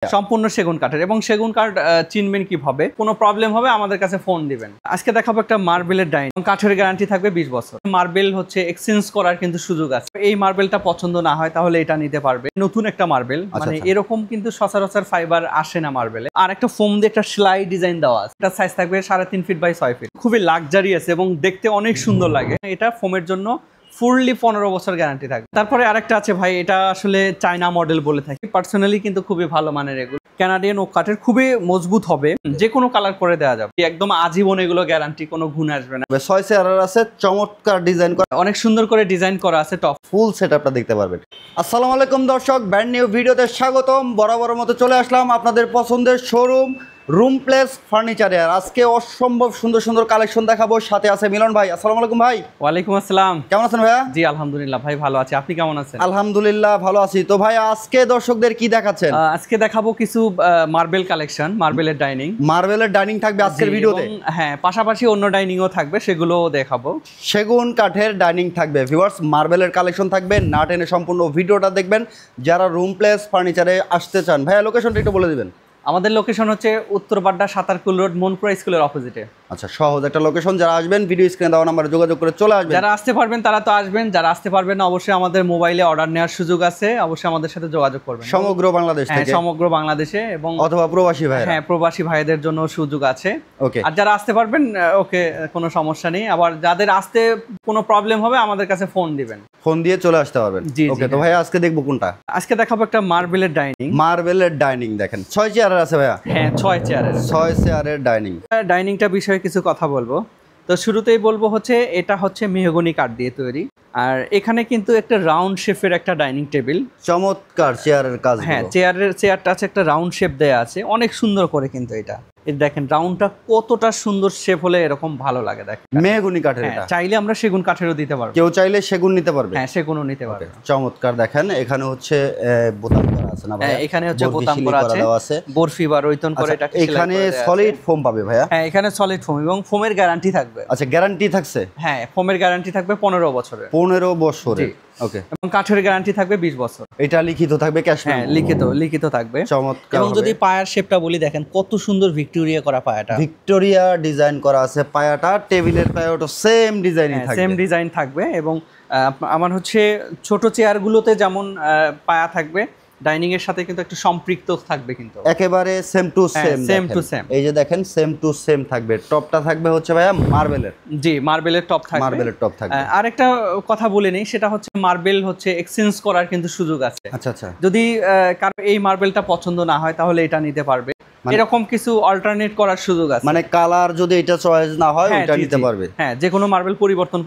সম্পূর্ণ সেগুন কাঠের এবং সেগুন কাঠ চিনবেন কিভাবে, কোনো প্রবলেম হবে আমাদের কাছে ফোন দিবেন। আজকে দেখাবো একটা মার্বেলের ডাইনিং, কাঠের গ্যারান্টি থাকবে 20 বছর। মার্বেল হচ্ছে এক্সচেঞ্জ করার কিন্তু সুযোগ আছে। এই মার্বেলটা পছন্দ না হয় তাহলে এটা নিতে পারবে। নতুন একটা মার্বেল, মানে এরকম কিন্তু সচরাচর ফাইবার আসে না মার্বেলে। আর একটা ফোম দিয়ে একটা সেলাই ডিজাইন দেওয়া আছে, এটা সাইজ থাকবে 3.5 ফিট বাই 6 ফিট, খুবই লাক্সারি আছে এবং দেখতে অনেক সুন্দর লাগে। এটা ফোমের জন্য ফুললি 15 বছর গ্যারান্টি থাকবে। তারপরে আরেকটা আছে ভাই, এটা আসলে চায়না মডেল বলে থাকি, পার্সোনালি কিন্তু খুবই ভালো মানের। এগুলো কানাডিয়ান ওক কাঠের, খুবই মজবুত হবে, যে কোনো কালার করে দেওয়া যাবে, একদম আজীবন এগুলো গ্যারান্টি, কোনো ঘুণ আসবে না। 6 চেয়ার আছে, চমৎকার ডিজাইন করা, অনেক সুন্দর করে ডিজাইন করা আছে, টপ ফুল সেটআপটা দেখতে পারবেন। আসসালামু আলাইকুম দর্শক, ব্র্যান্ড নিউ ভিডিওতে স্বাগতম। বরাবরের মতো চলে আসলাম আপনাদের পছন্দের শোরুম রুম প্লেস ফার্নিচারে। আর আজকে অসম্ভব সুন্দর সুন্দর কালেকশন দেখাবো। সাথে আছে মিলন ভাই। আসসালামু আলাইকুম ভাই। ওয়ালাইকুম আসসালাম। কেমন আছেন ভাইয়া? জি আলহামদুলিল্লাহ ভাই, ভালো আছি, আপনি কেমন আছেন? আলহামদুলিল্লাহ ভালো আছি। তো ভাই আজকে দর্শকদের কি দেখাচ্ছেন? আজকে দেখাবো কিছু মার্বেল কালেকশন, মার্বেলের ডাইনিং। মার্বেলের ডাইনিং থাকবে আজকের ভিডিওতে। হ্যাঁ, পাশাপাশি অন্য ডাইনিংও থাকবে, সেগুলোও দেখাবো। সেগুন কাঠের ডাইনিং থাকবে ভিউয়ার্স, মার্বেলের কালেকশন থাকবে। না টেনে সম্পূর্ণ ভিডিওটা দেখবেন যারা রুম প্লেস ফার্নিচারে আসতে চান। ভাইয়া লোকেশনটা একটু বলে দিবেন। আমাদের লোকেশন হচ্ছে উত্তর বাড্ডা সাতারকুল রোড, মনপুরা স্কুলের অপোজিটে। আচ্ছা, সহজ একটা লোকেশন। যারা আসবেন ভিডিও স্ক্রিনে দেওয়া নাম্বারে যোগাযোগ করে চলে আসবেন। যারা আসতে পারবেন তারা তো আসবেন, যারা আসতে পারবেন না অবশ্যই আমাদের মোবাইলে অর্ডার নেওয়ার সুযোগ আছে, অবশ্যই আমাদের সাথে যোগাযোগ করবেন। সমগ্র বাংলাদেশ থেকে, সমগ্র বাংলাদেশে, এবং অথবা প্রবাসী ভাই। হ্যাঁ, প্রবাসী ভাইদের জন্য সুযোগ আছে। ওকে, আর যারা আসতে পারবেন ওকে, কোনো সমস্যা নেই। আবার যাদের আসতে কোনো প্রবলেম হবে আমাদের কাছে ফোন দিবেন, ফোন দিয়ে চলে আসতে পারবেন। ওকে, তো ভাই আজকে দেখবো কোনটা? আজকে দেখাবো একটা মার্বেলের ডাইনিং। মার্বেলের ডাইনিং দেখেন, 6 চেয়ারের আছে ভাইয়া। হ্যাঁ, 6 চেয়ারের। 6 চেয়ারের ডাইনিং। ডাইনিংটা বিষয়ে কিছু কথা বলবো। তো শুরুতেই বলবো হচ্ছে এটা হচ্ছে মেহগনি কাঠ দিয়ে tৈরি। আর এখানে কিন্তু একটা রাউন্ড শেপের একটা ডাইনিং টেবিল, চমৎকার চেয়ারের কাজ। হ্যাঁ, চেয়ারটা আছে একটা রাউন্ড শেপ দেয়া আছে, অনেক সুন্দর করে কিন্তু এটা দেখেন রাউন্ডটা কতটা সুন্দর শেপ হলে এরকম ভালো লাগে। দেখেন মেহগনি কাঠের, এটা চাইলে আমরা সেগুন কাঠেরও দিতে পারবো, কেউ চাইলে সেগুন নিতে পারবে। হ্যাঁ, সেগুনও নিতে পারবে। চমৎকার দেখেন, এখানে হচ্ছে বোতাম করা আছে না ভাই? এখানে হচ্ছে বোতাম করা আছে, বরফি বা রৈতন করে এটাকে সেলাই এখানে সলিড ফোম পাবে ভাইয়া? হ্যাঁ, এখানে সলিড ফোম এবং ফোমের গ্যারান্টি থাকবে। আচ্ছা, গ্যারান্টি থাকছে? হ্যাঁ, ফোমের গ্যারান্টি থাকবে 15 বছরের। 15 বছরে। ওকে, এবং কাঠের গ্যারান্টি থাকবে 20 বছর। এটা লিখিত থাকবে, ক্যাশ? হ্যাঁ, লিখিত থাকবে। চমৎকার। এবং যদি পায়ার শেপটা বলি, দেখেন কত সুন্দর ভিক্টোরিয়া করা পায়াটা, ভিক্টোরিয়া ডিজাইন করা আছে পায়াটা। টেবিলের পায়াটা সেম ডিজাইনই থাকবে, সেম ডিজাইন থাকবে। এবং আমার হচ্ছে ছোট চেয়ারগুলোতে যেমন পায়া থাকবে, ডাইনিং এর সাথে কিন্তু একটু সম্পৃক্ত থাকবে, কিন্তু একেবারে সেম টু সেম। এই যে দেখেন সেম টু সেম থাকবে। টপটা থাকবে হচ্ছে ভাইয়া মার্বেলের। জি, মার্বেলের টপ থাকবে, মার্বেলের টপ থাকবে। আর একটা কথা বলে নেই, সেটা হচ্ছে মার্বেল হচ্ছে এক্সচেঞ্জ করার কিন্তু সুযোগ আছে। আচ্ছা, যদি কারো এই মার্বেলটা পছন্দ না হয় তাহলে এটা নিতে পারবে, এরকম কিছু অল্টারনেট করার সুযোগ আছে। মানে কালার যদি এটা চয়েস না হয় ওটা নিতে পারবে, হ্যাঁ, যে কোনো মার্বেল পরিবর্তন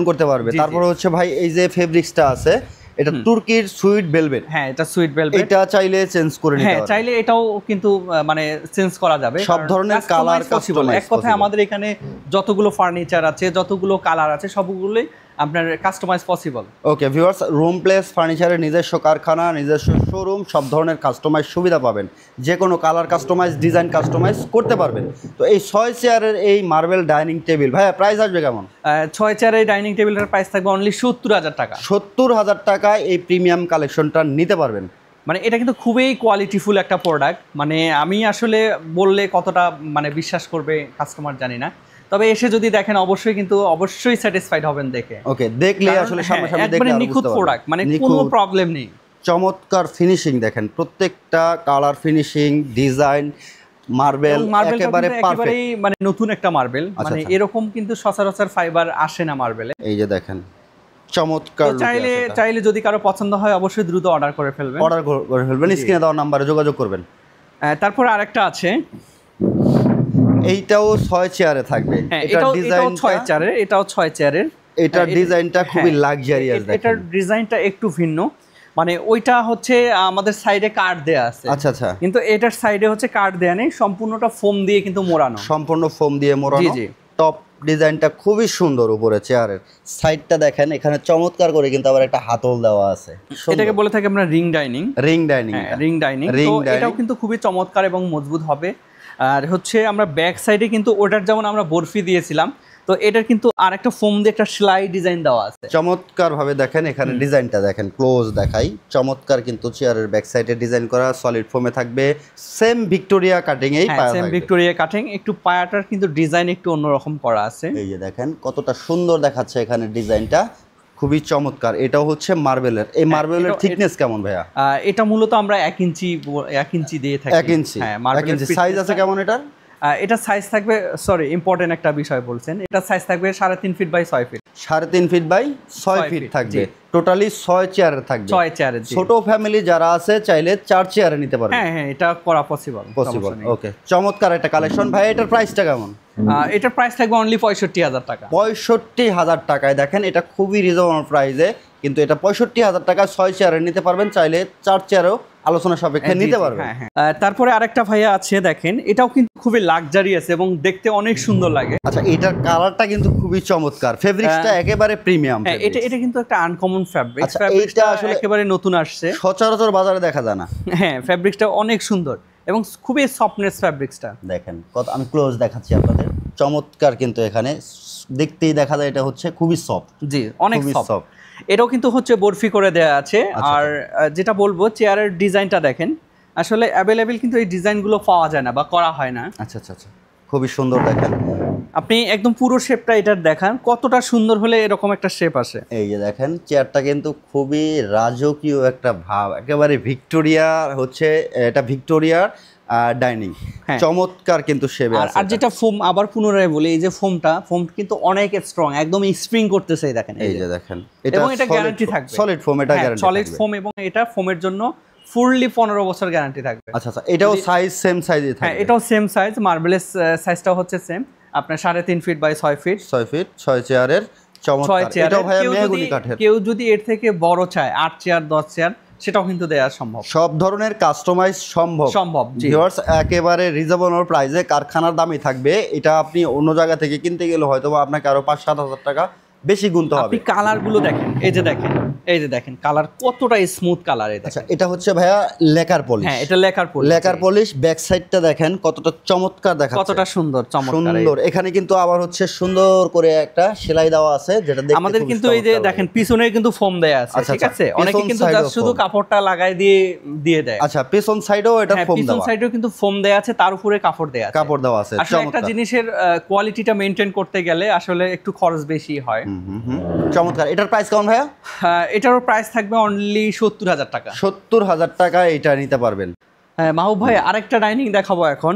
করতে পারবে। তারপর হচ্ছে ভাই এই যে ফেব্রিক্সটা আছে, এটা তুর্কির সুইট ভেলভেট। হ্যাঁ, এটা সুইট ভেলভেট। এটা চাইলে চেঞ্জ করে নিতে পারবে। হ্যাঁ, চাইলে এটাও কিন্তু মানে চেঞ্জ করা যাবে, সব ধরনের কালার কাস্টমাইজ। এক কথায় আমাদের এখানে যতগুলো ফার্নিচার আছে, যতগুলো কালার আছে, সবগুলোই আপনার customise possible. Okay viewers, room place ফার্নিচারের নিজস্ব কারখানা, নিজস্ব শোরুম, সব ধরনের কাস্টমাইজ সুবিধা পাবেন। যে কোনো কালার কাস্টমাইজ, ডিজাইন কাস্টমাইজ করতে পারবেন। তো এই 6 চেয়ারের এই মার্বেল ডাইনিং টেবিল ভাইয়া প্রাইস আসবে কেমন? 6 চেয়ারের ডাইনিং টেবিলের প্রাইস থাকবে অনলি 70,000 টাকা। 70,000 টাকায় এই প্রিমিয়াম কালেকশনটা নিতে পারবেন। মানে এটা কিন্তু খুবই কোয়ালিটিফুল একটা প্রোডাক্ট। মানে আমি আসলে বললে কতটা মানে বিশ্বাস করবে কাস্টমার জানি না, তবে এসে যদি দেখেন অবশ্যই স্যাটিসফাইড হবেন দেখে। ওকে, দেখলে আসলে সামনাসামনি দেখলে একবারে নিখুঁত প্রোডাক্ট, মানে কোনো প্রবলেম নেই। চমৎকার ফিনিশিং দেখেন, প্রত্যেকটা কালার ফিনিশিং, ডিজাইন, মার্বেল একেবারে পারফেক্ট, মানে নতুন একটা মার্বেল। মানে এরকম কিন্তু সচরাচর ফাইবার আসে না মার্বেলে। এই যে দেখেন চমৎকার। চাইলে যদি কারো পছন্দ হয় অবশ্যই দ্রুত অর্ডার করে ফেলবেন, স্ক্রিনে দেওয়া নাম্বারে যোগাযোগ করবেন। তারপর আরেকটা আছে, এইটাও 6 চেয়ারে থাকবে। এটাও 6 চেয়ারের, এটাও 6 চেয়ারের। এটার ডিজাইনটা খুবই লাক্সারিয়াস দেখেন। এটার ডিজাইনটা একটু ভিন্ন, মানে ওইটা হচ্ছে আমাদের সাইডে কাঠ দেয়া আছে। আচ্ছা, কিন্তু এটার সাইডে হচ্ছে কাঠ দেয়া নেই, সম্পূর্ণটা ফোম দিয়ে কিন্তু মোড়ানো, সম্পূর্ণ ফোম দিয়ে মোড়ানো। জি। টপ ডিজাইনটা খুবই সুন্দর। উপরে চেয়ারের সাইডটা দেখেন, এখানে চমৎকার করে কিন্তু আবার একটা হাতল দেওয়া আছে। এটাকে বলে থাকি আমরা রিং ডাইনিং। রিং ডাইনিং এটাও কিন্তু খুবই চমৎকার এবং মজবুত হবে। আর হচ্ছে আমরা ব্যাক সাইডে কিন্তু ওটার যেমন আমরা বরফি দিয়েছিলাম, তো এটার কিন্তু আরেকটা ফোম দিয়ে একটা সেলাই ডিজাইন দেওয়া আছে। চমৎকার ভাবে দেখেন, এখানে ডিজাইনটা দেখেন, ক্লোজ দেখাই, চমৎকার কিন্তু চেয়ারের ব্যাক সাইডে ডিজাইন করা, সলিড ফোমে থাকবে, সেম ভিক্টোরিয়া কাটিং এই পায়া সেম থাকবে। ভিক্টোরিয়া কাটিং, একটু পায়াটার কিন্তু ডিজাইন একটু অন্যরকম করা আছে। এই যে দেখেন কতটা সুন্দর দেখাচ্ছে এখানে ডিজাইনটা, খুবই চমৎকার। এটাও হচ্ছে মার্বেলের। এই মার্বেলের থিকনেস কেমন ভাইয়া? এটা মূলত আমরা 1 ইঞ্চি দিয়ে থাকি। 1 ইঞ্চি। হ্যাঁ, 1 ইঞ্চি সাইজ আছে কেমন এটার? এটা সাইজ থাকবে, সরি ইম্পর্টেন্ট একটা বিষয় বলছেন, এটা সাইজ থাকবে 3.5 feet by 6 feet. 3.5 feet by 6 feet থাকবে, টোটালি 6 চেয়ারের থাকবে। 6 চেয়ারের। ছোট ফ্যামিলি যারা আছে চাইলে 4 চেয়ারে নিতে পারবে। হ্যাঁ, এটা করা পসিবল। ওকে, চমৎকার একটা কালেকশন। ভাই এটার প্রাইসটা কেমন? এটার প্রাইস থাকবে অনলি 65,000 টাকা। 65,000 টাকায় দেখেন, এটা খুবই রিজনেবল প্রাইসে, কিন্তু এটা 65,000 টাকা 6 চেয়ারে নিতে পারবেন, চাইলে 4 চেয়ারেও আলোচনা সাপেক্ষে নিতে পারবেন। তারপরে আরেকটা ভাইয়া আছে দেখেন, এটাও কিন্তু খুবই লাক্সারিয়াস এবং দেখতে অনেক সুন্দর লাগে। আচ্ছা, এটার কালারটা কিন্তু খুবই চমৎকার, ফেব্রিক্সটা একেবারে প্রিমিয়াম। এটা কিন্তু একটা আনকমন ফেব্রিক্স। আচ্ছা, ফেব্রিক্সটা আসলে একেবারে নতুন আসছে, সচরাচর বাজারে দেখা যায় না। হ্যাঁ, ফেব্রিক্সটা অনেক সুন্দর এবং খুবই সফটনেস ফেব্রিক্সটা দেখেন কত, আমি ক্লোজ দেখাচ্ছি আপনাদের, চমৎকার কিন্তু এখানে দেখতেই দেখা যায় এটা হচ্ছে খুবই সফট। জি, অনেক সফট। এটাও কিন্তু হচ্ছে বরফি করে দেয়া আছে। আর যেটা বলবো, চেয়ারের ডিজাইনটা দেখেন, আসলে অ্যাভেলেবেল কিন্তু এই ডিজাইনগুলো পাওয়া যায় না বা করা হয় না। আচ্ছা, খুবই সুন্দর। দেখেন আপনি একদম পুরো শেপটা এটার দেখান, কতটা সুন্দর হলে এরকম একটা শেপ আসে। এই যে দেখেন চেয়ারটা কিন্তু খুবই রাজকীয় একটা ভাব, একেবারে ভিক্টোরিয়া হচ্ছে, এটা ভিক্টোরিয়ার ডাইনিং, চমৎকার কিন্তু শেপ আছে। আর যেটা ফোম, আবার পুনরায় বলি, এই যে ফোম কিন্তু অনেক স্ট্রং, একদম স্প্রিং করতেছে দেখেন। এই যে দেখেন, এবং এটা গ্যারান্টি থাকবে, সলিড ফোম, এটা গ্যারান্টি সলিড ফোম, এবং এটা ফোমের জন্য ফুললি 15 বছর গ্যারান্টি থাকবে। আচ্ছা, এটাও সাইজ সেম সাইজে থাকবে? হ্যাঁ, এটাও সেম সাইজ, মার্বেলের সাইজটাও হচ্ছে সেম, আপনার 3.5 ফিট বাই 6 ফিট। 6 চেয়ারের চমৎকার। এটাও ভাই মেহগনি কাঠের। কেউ যদি এর থেকে বড় চায়, 8 চেয়ার 10 চেয়ার, সেটাও কিন্তু দেওয়া সম্ভব। সব ধরনের কাস্টমাইজ সম্ভব। ভিউয়ার্স, একেবারে রিজনেবল প্রাইসে কারখানার দামই থাকবে। এটা আপনি অন্য জায়গা থেকে কিনতে গেলে হয়তো বা আপনাকে আরো 5-7 হাজার টাকা বেশি গুনতে হবে। আপনি কালারগুলো দেখেন, এই যে দেখেন কালার কতটা স্মুথ কালার। আচ্ছা, এটা হচ্ছে ভাইয়া লেকার পলিশ। হ্যাঁ, এটা লেকার পলিশ। ব্যাক সাইডটা দেখেন কতটা চমৎকার দেখাচ্ছে, কতটা সুন্দর। এখানে কিন্তু আবার হচ্ছে সুন্দর করে একটা সেলাই দেওয়া আছে, যেটা দেখতে আমাদের কিন্তু এই যে দেখেন পিছনে কিন্তু ফোম দেয়া আছে, ঠিক আছে? অনেকে কিন্তু জাস্ট শুধু কাপড়টা লাগাই দিয়ে দেয়। আচ্ছা, পিছন সাইডেও এটা ফোম দেওয়া, পিছন সাইডেও কিন্তু ফোম দেয়া আছে, তার উপরে কাপড় দেওয়া আছে। আসলে একটা জিনিসের কোয়ালিটিটা মেইনটেইন করতে গেলে আসলে একটু খরচ বেশি হয়। চমৎকার। এটার প্রাইস কেমন ভাইয়া? এটারও প্রাইস থাকবে অনলি 70,000 টাকা। 70,000 টাকা এটা নিতে পারবেন। হ্যাঁ মাহবুব ভাই, আরেকটা ডাইনিং দেখাবো এখন।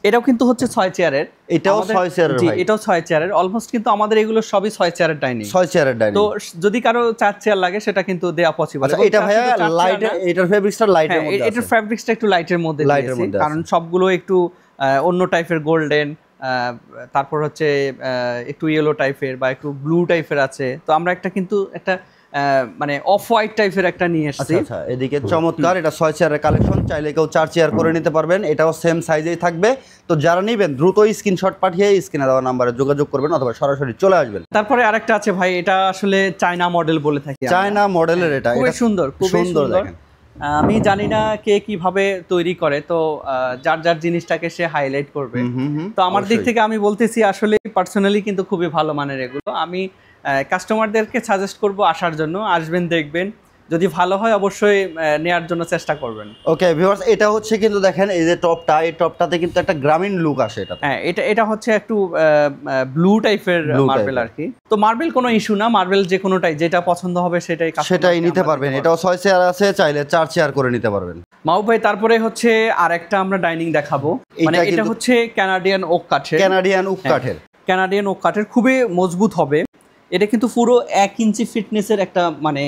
এটাও কিন্তু হচ্ছে 6 চেয়ারের। এটাও 6 চেয়ারের ভাই? এটাও 6 চেয়ারের। অলমোস্ট কিন্তু আমাদের এগুলো সবই 6 চেয়ারের ডাইনিং। 6 চেয়ারের ডাইনিং। তো যদি কারো 4 চেয়ার লাগে সেটা কিন্তু দেয়া পসিবল। আচ্ছা, এটা ভাইয়া লাইট, এটার ফেব্রিক্সটা লাইটের মধ্যে আছে? এটার ফেব্রিক্সটা একটু লাইটের মধ্যে দিয়েছি, কারণ সবগুলো একটু অন্য টাইপের, গোল্ডেন, তারপর হচ্ছে একটু ইয়েলো টাইপের বা একটু ব্লু টাইপের আছে। তো আমরা কিন্তু একটা মানে অফ হোয়াইট টাইপের একটা নিয়ে এসেছি। আচ্ছা, এদিকে চমৎকার। এটা 6 চেয়ারের কালেকশন, চাইলে কেউ 4 চেয়ার করে নিতে পারবেন। এটাও সেম সাইজেই থাকবে। তো যারা নেবেন দ্রুত স্ক্রিনশট পাঠিয়ে স্ক্রিনে দেওয়া নম্বরে যোগাযোগ করবেন অথবা সরাসরি চলে আসবেন। তারপরে আরেকটা আছে ভাই, এটা আসলে চায়না মডেল বলে থাকি। চায়না মডেলের এটা খুবই সুন্দর, খুবই সুন্দর। আমি জানি না কে কিভাবে তৈরি করে, তো যার জিনিসটাকে সে হাইলাইট করবে। তো আমার দিক থেকে আমি বলতেছি, আসলে পার্সোনালি কিন্তু খুবই ভালো মানের এগুলো। আমি কাস্টমারদেরকে সাজেস্ট করব আসার জন্য, আসবেন, দেখবেন, যদি ভালো হয় অবশ্যই নেয়ার জন্য চেষ্টা করবেন। ওকে ভিউয়ার্স, এটা হচ্ছে কিন্তু দেখেন এই যে টপটা, এই টপটাতে কিন্তু একটা গ্রামীণ লুক আসে। হ্যাঁ, এটা হচ্ছে একটু ব্লু টাইপের মার্বেল আর কি। তো মার্বেল কোনো ইস্যু না, মার্বেল যে কোনোটাই, যেটা পছন্দ হবে সেটাই নিতে পারবেন। এটাও 6 চেয়ার আছে, চাইলে 4 চেয়ার করে নিতে পারবেন। মাহবুব ভাই, তারপরে হচ্ছে আরেকটা আমরা ডাইনিং দেখাবো। মানে এটা হচ্ছে কানাডিয়ান ওক কাঠের। কানাডিয়ান ওক কাঠের খুবই মজবুত হবে। এটা কিন্তু পুরো 1 ইঞ্চি ফিটনেসের একটা মানে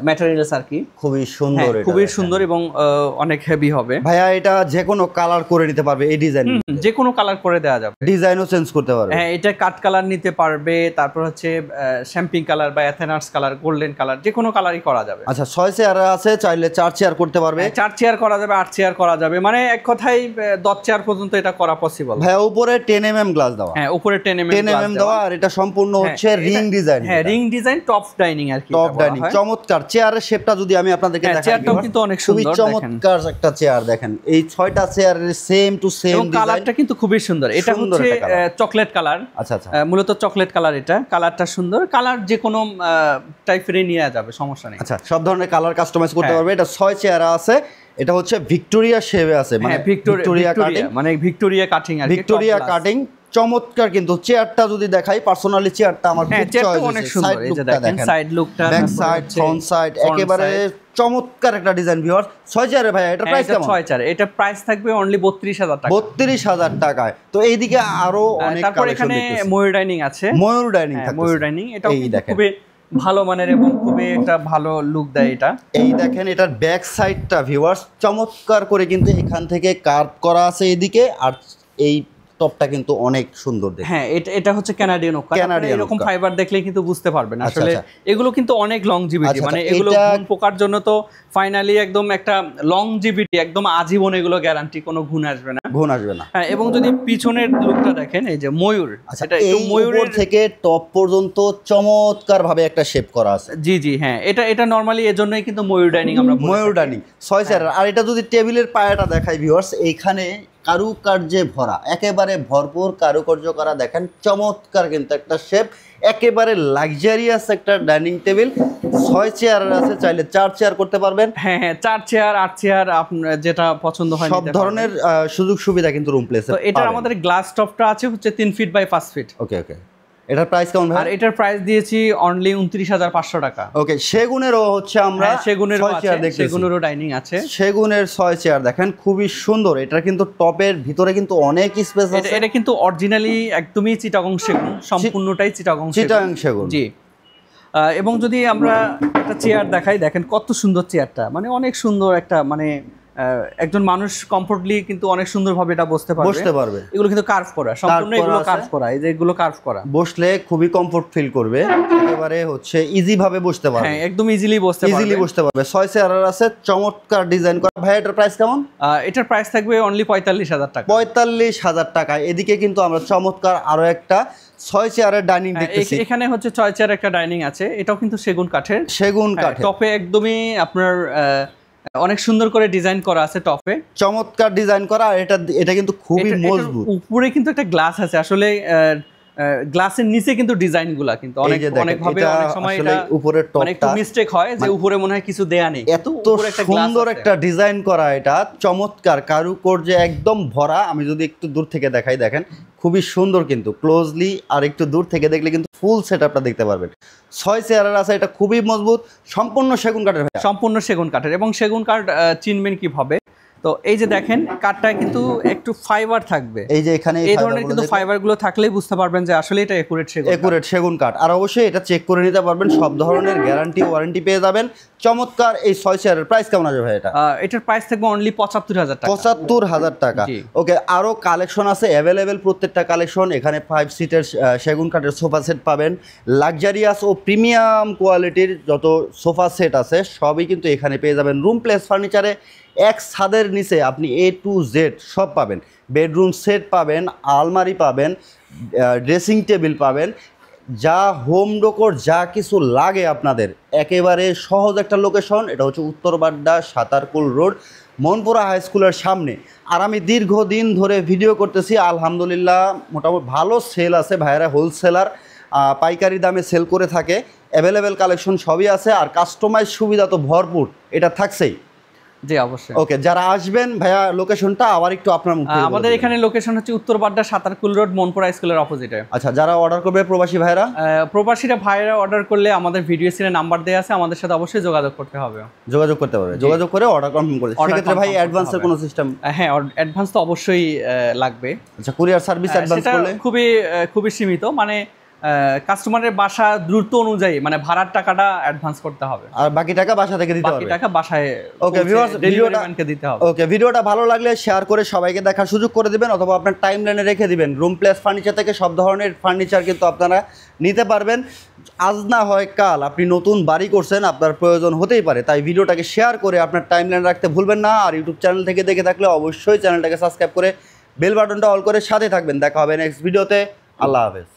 ম্যাটেরিয়ালস আর কি। খুবই সুন্দর, খুবই সুন্দর এবং অনেক হেভি হবে। ভাইয়া এটা যে কোনো কালার করে নিতে পারবে, এই ডিজাইন যে কোনো কালার করে দেওয়া যাবে, ডিজাইনও চেঞ্জ করতে পারবে। হ্যাঁ, এটা কাট কালার নিতে পারবে, তারপর হচ্ছে শ্যাম্পিং কালার বা এথেনার্স কালার, গোল্ডেন কালার, যে কোনো কালারই করা যাবে। আচ্ছা, 6 চেয়ার আছে, চাইলে 4 চেয়ার করতে পারবে। 4 চেয়ার করা যাবে, 8 চেয়ার করা যাবে, মানে এক কথায় 10 চেয়ার পর্যন্ত এটা করা পসিবল। ভাইয়া উপরে 10 mm গ্লাস দেওয়া? হ্যাঁ, উপরে 10 mm দেওয়া। আর এটা সম্পূর্ণ হচ্ছে রিং ডিজাইন। হ্যাঁ, রিং ডিজাইন, টপ ডাইনিং আর কি। টপ ডাইনিং, চমৎকার চমৎকার চেয়ারের শেপটা যদি আমি আপনাদেরকে দেখাই, চেয়ারটাও কিন্তু অনেক খুবই সুন্দর, চমৎকার একটা চেয়ার দেখেন। এই 6টা চেয়ারের সেম টু সেম এবং কালারটা কিন্তু খুবই সুন্দর। এটা হচ্ছে চকলেট কালার। আচ্ছা আচ্ছা, মূলত চকলেট কালার। এটা কালারটা সুন্দর, কালার যে কোনো টাইপেরই নিয়ে যাবে, সমস্যা নেই। আচ্ছা, সব ধরনের কালার কাস্টমাইজ করতে পারবে। এটা 6 চেয়ার আছে। এটা হচ্ছে ভিক্টোরিয়া শেপে আছে, মানে ভিক্টোরিয়া কাটিং, মানে ভিক্টোরিয়া কাটিং আর ভিক্টোরিয়া কাটিং। চমৎকার কিন্তু চেয়ারটা যদি দেখাই, পার্সোনালি চেয়ারটা আমার খুব চয়েস অনেক সুন্দর। এই যে দেখেন সাইড লুকটা, ব্যাক সাইড, ফ্রন্ট সাইড একেবারে চমৎকার একটা ডিজাইন। ভিউয়ার 6 চেয়ারে ভাই এটা প্রাইস কেমন? 6 চেয়ার, এটা প্রাইস থাকবে অনলি 32000 টাকা। 32000 টাকায়। তো এইদিকে আরো অনেক তারপর এখানে ময়ূর ডাইনিং আছে। ময়ূর ডাইনিং থাকছে, ময়ূর ডাইনিং এটাও খুবই ভালো মানের এবং খুবই একটা ভালো লুক দেয় এটা। এই দেখেন এটার ব্যাক সাইডটা ভিউয়ার্স চমৎকার করে কিন্তু এখান থেকে কার্ভ করা আছে এদিকে, আর এই টপটা কিন্তু অনেক সুন্দর দেখতে। হ্যাঁ, এটা হচ্ছে কানাডিয়ান ওক। এরকম ফাইবার দেখলেই কিন্তু বুঝতে পারবেন আসলে এগুলো কিন্তু অনেক লংজিভিটি, মানে এগুলো ঘুণ পোকার জন্য তো ফাইনালি একদম একটা লংজিভিটি, একদম আজীবন এগুলো গ্যারান্টি, কোনো ঘুণ আসবে না, ঘুণ আসবে না। হ্যাঁ, এবং যদি পিছনের লুকটা দেখেন, এই যে ময়ূর, এটা একটু ময়ূরের থেকে টপ পর্যন্ত চমৎকার ভাবে একটা শেপ করা আছে। জি জি, হ্যাঁ, এটা নরমালি এজন্যই কিন্তু ময়ূর ডাইনিং আমরা বলি। ময়ূর ডাইনিং 6 চেয়ার। আর এটা যদি টেবিলের পায়াটা দেখাই ভিউয়ার্স, এইখানে কারুকার্যে ভরা, একেবারে ভরপুর কারুকার্য করা। দেখেন চমৎকার কিন্তু একটা শেপ, একেবারে লাক্সারিয়াস একটা ডাইনিং টেবিল। 6 চেয়ার আছে, চাইলে 4 চেয়ার করতে পারবেন। হ্যাঁ হ্যাঁ, 4 চেয়ার 8 চেয়ার আপনার যেটা পছন্দ হয়, সব ধরনের সুযোগ সুবিধা কিন্তু রুম প্লেসে। তো এটার আমাদের গ্লাস টপটা আছে হচ্ছে 3 ফিট বাই 5 ফিট। ওকে ওকে, এটার প্রাইস কেমন ভাই? আর এটার প্রাইস দিয়েছি অনলি 29500 টাকা। ওকে, সেগুনেরও হচ্ছে আমরা সেগুনেরও 6 চেয়ার দেখতেছি, সেগুনেরও ডাইনিং আছে। সেগুনের 6 চেয়ার দেখেন খুবই সুন্দর। এটা কিন্তু টপের ভিতরে কিন্তু অনেক স্পেস আছে। এটা কিন্তু অরিজিনালি একদমই চিটাগং সেগুন, সম্পূর্ণটাই চিটাগং সেগুন। জি। এবং যদি আমরা একটা চেয়ার দেখাই, দেখেন কত সুন্দর চেয়ারটা, মানে অনেক সুন্দর একটা, মানে একজন মানুষ কমফোর্টলি কিন্তু অনেক সুন্দরভাবে এটা বসতে পারবে। এগুলো কিন্তু কার্ভ করা, সম্পূর্ণ এগুলো কার্ভ করা, এই যে এগুলো কার্ভ করা, বসলে খুবই কমফোর্ট ফিল করবে, একেবারে হচ্ছে ইজি ভাবে বসতে পারবে। হ্যাঁ, একদম ইজিলি বসতে পারবে। 6 চেয়ার আছে, চমৎকার ডিজাইন করা। ভাই এটার প্রাইস কেমন? এটার প্রাইস থাকবে অনলি 45000 টাকা। 45000 টাকা। এদিকে কিন্তু আমরা চমৎকার আরো একটা 6 চেয়ারের ডাইনিং দেখতেছি। এখানে হচ্ছে 6 চেয়ার একটা ডাইনিং আছে, এটাও কিন্তু সেগুন কাঠের। টপে একদমই আপনার অনেক সুন্দর করে ডিজাইন করা আছে, টপে চমৎকার ডিজাইন করা। আর এটা কিন্তু খুবই মজবুত। উপরে কিন্তু একটা গ্লাস আছে, আসলে গ্লাসের নিচে কিন্তু ডিজাইনগুলা কিন্তু অনেক ভাবে অনেক সময় এটা উপরের টপটা মানে একটু মিস্টেক হয় যে উপরে মনে হয় কিছু দেয়া নেই, এত সুন্দর একটা ডিজাইন করা। এটা চমৎকার কারুকার্যে একদম ভরা। আমি যদি একটু দূর থেকে দেখাই, দেখেন খুবই সুন্দর, কিন্তু ক্লোজলি আর একটু দূর থেকে দেখলে কিন্তু ফুল সেটআপটা দেখতে পারবেন। 6 চেয়ারের আছে, এটা খুবই মজবুত, সম্পূর্ণ সেগুন কাঠের। সম্পূর্ণ সেগুন কাঠের। এবং সেগুন কাঠ চিনবেন কিভাবে? তো এই যে দেখেন কাঠটা কিন্তু একটু ফাইবার থাকবে, এই যে এখানে এই ধরনের কিন্তু ফাইবারগুলো থাকলেই বুঝতে পারবেন যে আসলে এটা একুরেট সেগুন কাঠ। আর অবশ্যই এটা চেক করে নিতে পারবেন, সব ধরনের গ্যারান্টি ওয়ারেন্টি পেয়ে যাবেন। চমৎকার এই 6 চেয়ারের প্রাইস কেমন আছে ভাই? এটার প্রাইস থাকবে অনলি 75000 টাকা। 75000 টাকা। ওকে, আরো কালেকশন আছে অ্যাভেলেবেল, প্রত্যেকটা কালেকশন। এখানে 5 সিটের সেগুন কাঠের সোফা সেট পাবেন। লাক্সারিয়াস ও প্রিমিয়াম কোয়ালিটির যত সোফা সেট আছে সবই কিন্তু এখানে পেয়ে যাবেন। রুম প্লেস ফার্নিচারে এক ছাদের নিচে আপনি A to Z সব পাবেন। বেডরুম সেট পাবেন, আলমারি পাবেন, ড্রেসিং টেবিল পাবেন, যা হোম ডেকোর যা কিছু লাগে আপনাদের, একেবারে সহজ একটা লোকেশন। এটা হচ্ছে উত্তর বাড্ডা, সাতারকুল রোড, মনপুরা হাই স্কুলের সামনে। আর আমি দীর্ঘদিন ধরে ভিডিও করতেছি, আলহামদুলিল্লাহ মোটামুটি ভালো সেল আছে। ভাইয়েরা হোলসেলার, পাইকারি দামে সেল করে থাকে। অ্যাভেলেবেল কালেকশন সবই আছে, আর কাস্টমাইজ সুবিধা তো ভরপুর, এটা থাকছেই। জি অবশ্যই। ওকে, যারা আসবেন ভাইয়া লোকেশনটা আবার একটু আপনার মুখে। আমাদের এখানে লোকেশন হচ্ছে উত্তর বাড্ডা, সাতারকুল রোড, মনপুরা স্কুলের অপোজিটে। আচ্ছা, যারা অর্ডার করবে প্রবাসীরা ভাইরা অর্ডার করলে আমাদের ভিডিও স্ক্রিনে নাম্বার দেওয়া আছে, আমাদের সাথে অবশ্যই যোগাযোগ করতে হবে। যোগাযোগ করে অর্ডার কনফার্ম করে। সেক্ষেত্রে ভাই অ্যাডভান্সের কোনো সিস্টেম? হ্যাঁ, অ্যাডভান্স তো অবশ্যই লাগবে। আচ্ছা, কুরিয়ার সার্ভিস অ্যাডভান্স করলে খুবই সীমিত, মানে কাস্টমারের বাসা দ্রুত অনুযায়ী মানে ভাড়ার টাকাটা অ্যাডভান্স করতে হবে, আর বাকি টাকা বাসা থেকে দিতে হবে। বাকি টাকা বাসায় ওকে ভিউয়ার্স, ভিডিওটা দিতে হবে। ওকে, ভিডিওটা ভালো লাগলে শেয়ার করে সবাইকে দেখার সুযোগ করে দিবেন, অথবা আপনার টাইমলাইনে রেখে দিবেন। রুম প্লেস ফার্নিচার থেকে সব ধরনের ফার্নিচার কিন্তু আপনারা নিতে পারবেন। আজ না হয় কাল আপনি নতুন বাড়ি করছেন, আপনার প্রয়োজন হতেই পারে। তাই ভিডিওটাকে শেয়ার করে আপনার টাইমলাইনে রাখতে ভুলবেন না। আর ইউটিউব চ্যানেল থেকে দেখে থাকলে অবশ্যই চ্যানেলটাকে সাবস্ক্রাইব করে বেল বাটনটা অল করে সাথে থাকবেন। দেখা হবে নেক্সট ভিডিওতে। আল্লাহ হাফেজ।